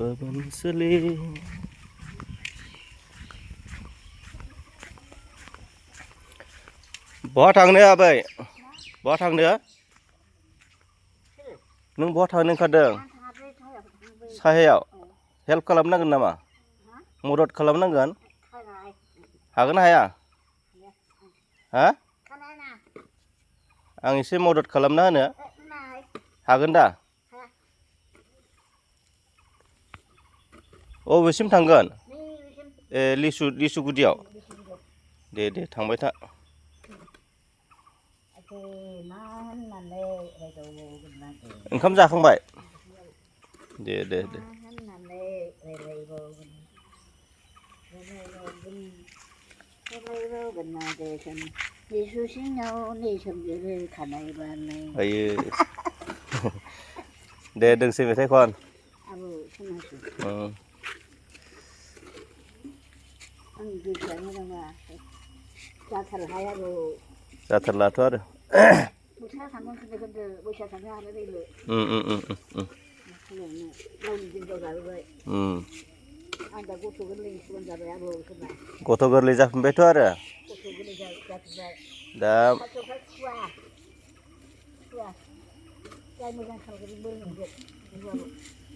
Kebenseli बहा थांनो आबै बहा थांनो नों बहा थांनो ओंखारदों साहायाव हेल्प खालामनांगोन नामा मदद खालामनांगोन हागोन ना हाया हा आं एसे मदद खालामना होनो हागोन दा अबेसिम थांगोन ए लिसु गुदियाव दे थांबाय था ओंखाम जाखांबाय दे आयो दे दोंसे मेथाइ खन जाथारलाथ' आरो गथ' गोरलै जाफिनबायथ' आरो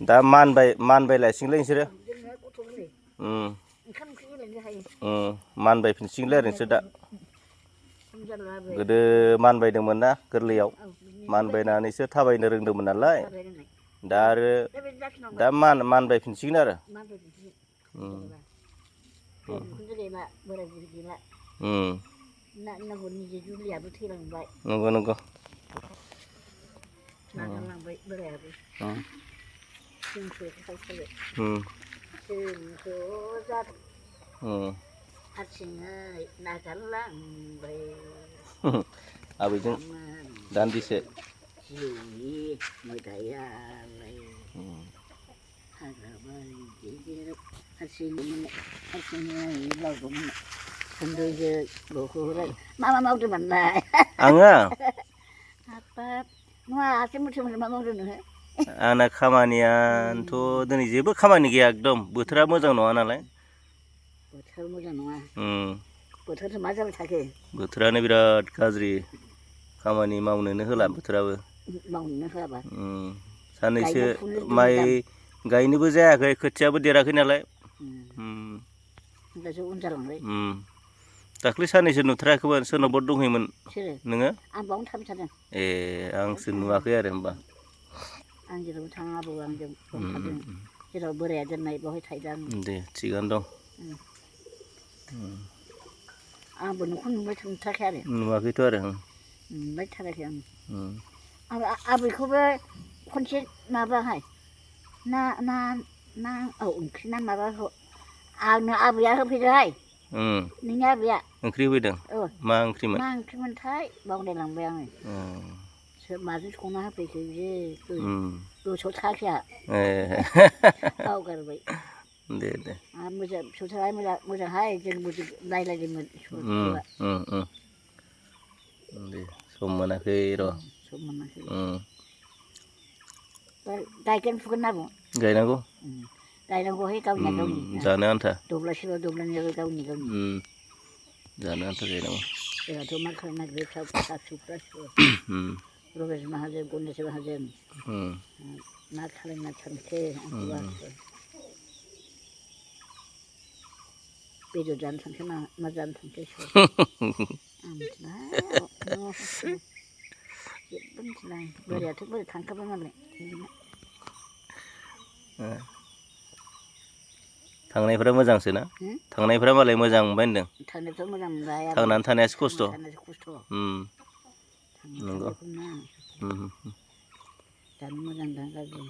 दा मानबायलायसिगोनलै नोंसोरो मानबायफिनसिगोनलै आरो नोंसोर दा गोदो मानबायदोंमोन ना गोरलैयाव मानबायनानैसो थाबायनो रोंदोंमोन नालाय दा आरो दा मानबायफिनसिगोन आरो नंगौ आबैजों दान्दिसे मा मावदोंमोनलाय आङो आंना खामानियानोथ' दिनै जेबो खामानि गैया एकदम बोथोरा मोजां नङा नालाय बोथोर मोजां नङा बोथोरसो मा जाबाय थाखो बोथोरानो बिराद गाज्रि खामानि मावनोनो होला बोथोराबो मावनोनो होआबा साननैसो माइ गायनोबो जायाखै खोथियाबो देराखै नालाय उन जालांबाय दाख्लै साननैसो नुथाराखैमोन सोरनावबा दंहैयोमोन नोङो आं बावनो थाबाय थादों ए आंसो नुवाखै आरो होमबा आं जेरावबो थाङा आबौ आंजों थादों जेराव बोराया दोननाय बेवहाय थाहैदों दे थिगानो दं आंबो न'खौ नुबाय थाराखै आरो नुवाखैथ' आरो नुबाय थाराखै आं आबैखौबो खनसे माबाहाय ना ओंख्रि ना माबाखौ आंनो आबैया होफैदोंहाय नोंनि आबैया ओंख्रि होफैदों मा ओंख्रिमोनथाय बावलायलांबाय आङो सोर माजों संना होफैखो बियो गोसोआव थायाखै आंहा बावगारबाय दे मोजां फिसौज्लाया मोजांहाय जों नायलायदोंमोन दे सम मोनाखै र' सम मोनाखै गायगोन फुगोन ना आबौ गायनांगौहाय गावनिया गावनि जानो आन्था दब्लायसेल' दब्लायनैल' गावनि जानो आन्था गायनांगौ जोंहाथ' मा खालामनो नागिरो फिसा फिसौफ्रा रमेश माहाजोन गणेश माहाजोन मा खालामना थांखो आंखौबा बेदर जानो थांखो ना मा जानो थांखो जेबो मिथिला आं बोरायाथ' बोरै थांखाबाय मालाय थांनायफ्रा मोजांसो ना थांनायफ्रा मालाय मोजां मोनबाय होनदों थांनायफ्रा मोजां मोनबाय थांनानै थानायासो खस्थ' नंगौ दानो मोजां दा गाज्रि